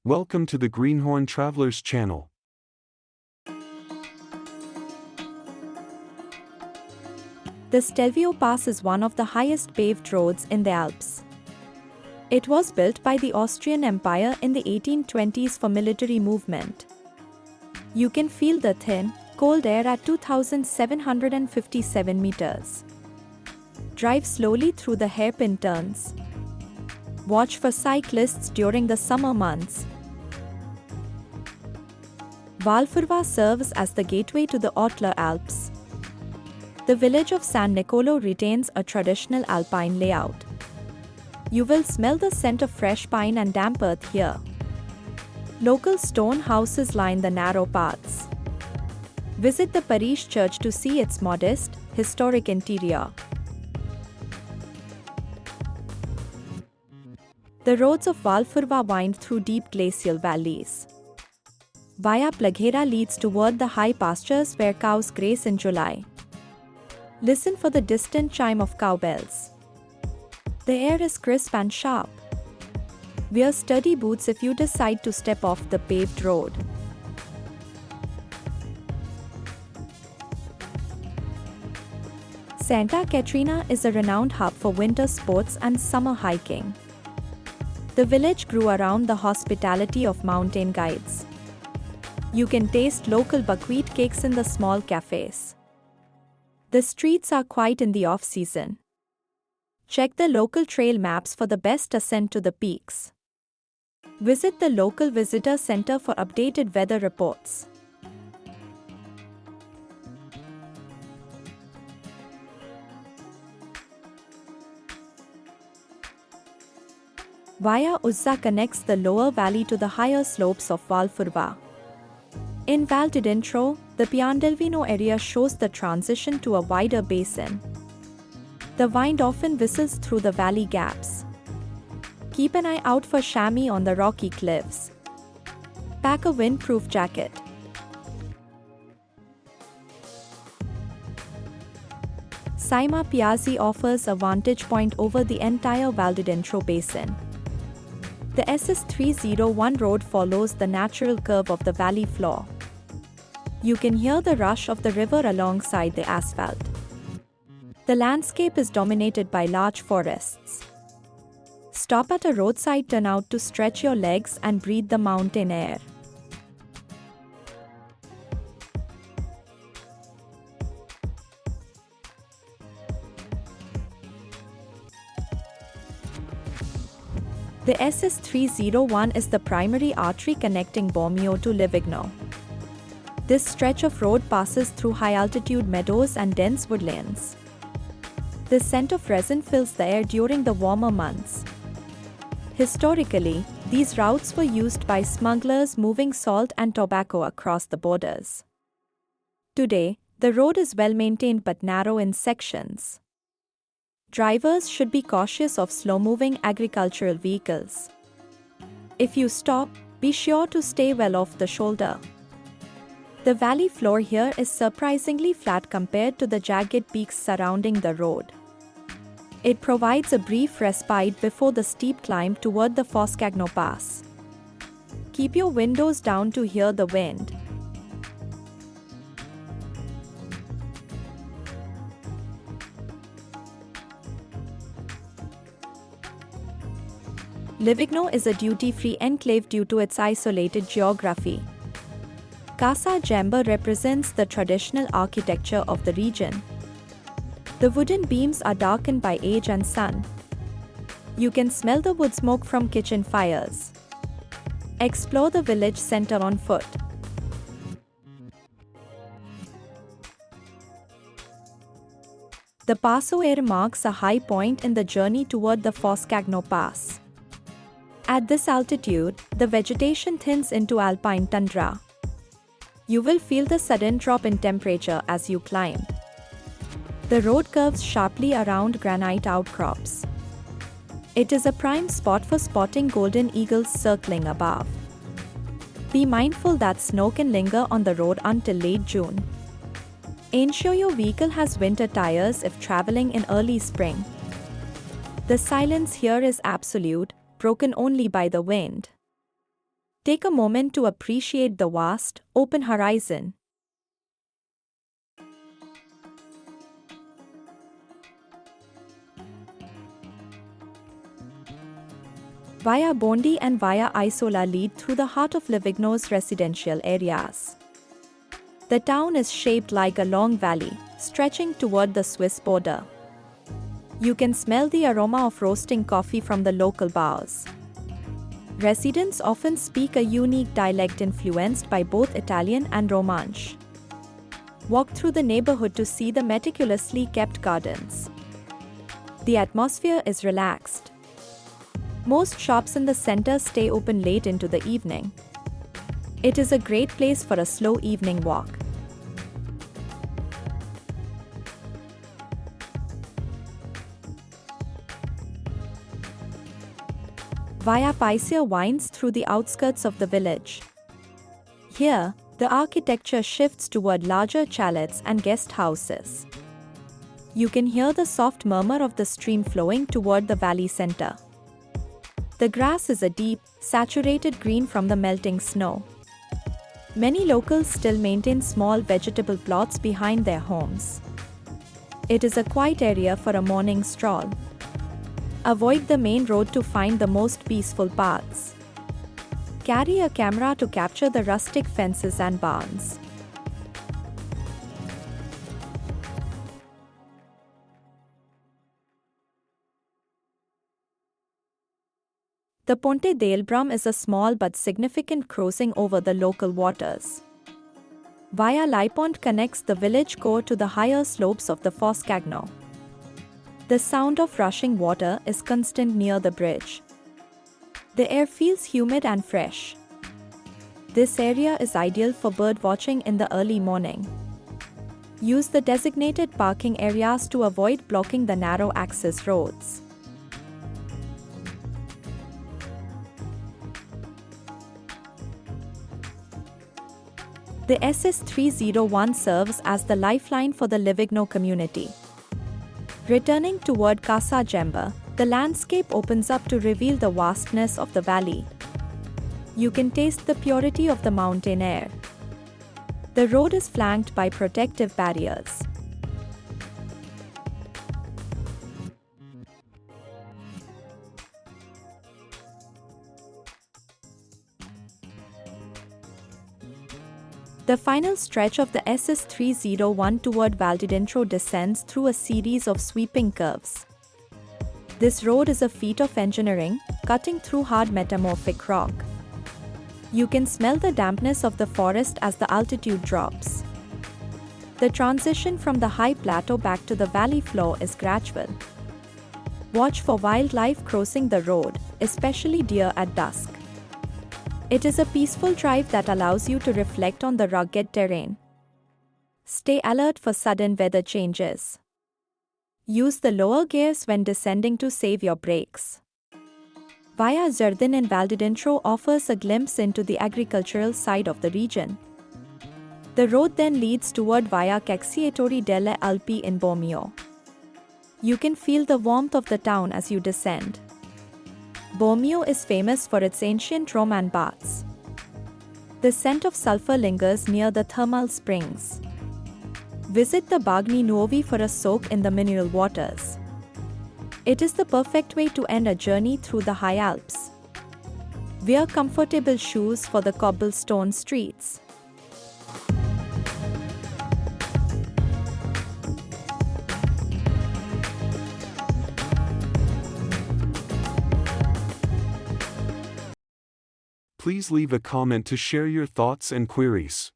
Welcome to the Greenhorn Travellers channel. The Stelvio Pass is one of the highest paved roads in the Alps. It was built by the Austrian Empire in the 1820s for military movement. You can feel the thin, cold air at 2,757 meters. Drive slowly through the hairpin turns. Watch for cyclists during the summer months. Valfurva serves as the gateway to the Ortler Alps. The village of San Nicolo retains a traditional Alpine layout. You will smell the scent of fresh pine and damp earth here. Local stone houses line the narrow paths. Visit the parish church to see its modest, historic interior. The roads of Valfurva wind through deep glacial valleys. Via Plaghera leads toward the high pastures where cows graze in July. Listen for the distant chime of cowbells. The air is crisp and sharp. Wear sturdy boots if you decide to step off the paved road. Santa Caterina is a renowned hub for winter sports and summer hiking. The village grew around the hospitality of mountain guides. You can taste local buckwheat cakes in the small cafes. The streets are quiet in the off-season. Check the local trail maps for the best ascent to the peaks. Visit the local visitor center for updated weather reports. Via Uzza connects the lower valley to the higher slopes of Valfurva. In Val d'Identro, the Piandelvino area shows the transition to a wider basin. The wind often whistles through the valley gaps. Keep an eye out for chamois on the rocky cliffs. Pack a windproof jacket. Cima Piazzi offers a vantage point over the entire Val d'Identro basin. The SS301 road follows the natural curve of the valley floor. You can hear the rush of the river alongside the asphalt. The landscape is dominated by large forests. Stop at a roadside turnout to stretch your legs and breathe the mountain air. The SS301 is the primary artery connecting Bormio to Livigno. This stretch of road passes through high-altitude meadows and dense woodlands. The scent of resin fills the air during the warmer months. Historically, these routes were used by smugglers moving salt and tobacco across the borders. Today, the road is well-maintained but narrow in sections. Drivers should be cautious of slow-moving agricultural vehicles. If you stop, be sure to stay well off the shoulder. The valley floor here is surprisingly flat compared to the jagged peaks surrounding the road. It provides a brief respite before the steep climb toward the Foscagno Pass. Keep your windows down to hear the wind. Livigno is a duty-free enclave due to its isolated geography. Casa Gemba represents the traditional architecture of the region. The wooden beams are darkened by age and sun. You can smell the wood smoke from kitchen fires. Explore the village center on foot. The Passo Air marks a high point in the journey toward the Foscagno Pass. At this altitude, the vegetation thins into alpine tundra. You will feel the sudden drop in temperature as you climb. The road curves sharply around granite outcrops. It is a prime spot for spotting golden eagles circling above. Be mindful that snow can linger on the road until late June. Ensure your vehicle has winter tires if traveling in early spring. The silence here is absolute, broken only by the wind. Take a moment to appreciate the vast, open horizon. Via Bondi and via Isola lead through the heart of Livigno's residential areas. The town is shaped like a long valley, stretching toward the Swiss border. You can smell the aroma of roasting coffee from the local bars. Residents often speak a unique dialect influenced by both Italian and Romansh. Walk through the neighborhood to see the meticulously kept gardens. The atmosphere is relaxed. Most shops in the center stay open late into the evening. It is a great place for a slow evening walk. Via Paisier winds through the outskirts of the village. Here, the architecture shifts toward larger chalets and guest houses. You can hear the soft murmur of the stream flowing toward the valley center. The grass is a deep, saturated green from the melting snow. Many locals still maintain small vegetable plots behind their homes. It is a quiet area for a morning stroll. Avoid the main road to find the most peaceful paths. Carry a camera to capture the rustic fences and barns. The Ponte d'Elbram is a small but significant crossing over the local waters. Via Liepont connects the village core to the higher slopes of the Foscagno. The sound of rushing water is constant near the bridge. The air feels humid and fresh. This area is ideal for bird watching in the early morning. Use the designated parking areas to avoid blocking the narrow access roads. The SS301 serves as the lifeline for the Livigno community. Returning toward Casa Gemba, the landscape opens up to reveal the vastness of the valley. You can taste the purity of the mountain air. The road is flanked by protective barriers. The final stretch of the SS301 toward Val d'Intro descends through a series of sweeping curves. This road is a feat of engineering, cutting through hard metamorphic rock. You can smell the dampness of the forest as the altitude drops. The transition from the high plateau back to the valley floor is gradual. Watch for wildlife crossing the road, especially deer at dusk. It is a peaceful drive that allows you to reflect on the rugged terrain. Stay alert for sudden weather changes. Use the lower gears when descending to save your brakes. Via Zerdin and Val d'Intro offers a glimpse into the agricultural side of the region. The road then leads toward Via Cacciatori delle Alpi in Bormio. You can feel the warmth of the town as you descend. Bormio is famous for its ancient Roman baths. The scent of sulfur lingers near the thermal springs. Visit the Bagni Nuovi for a soak in the mineral waters. It is the perfect way to end a journey through the high Alps. Wear comfortable shoes for the cobblestone streets. Please leave a comment to share your thoughts and queries.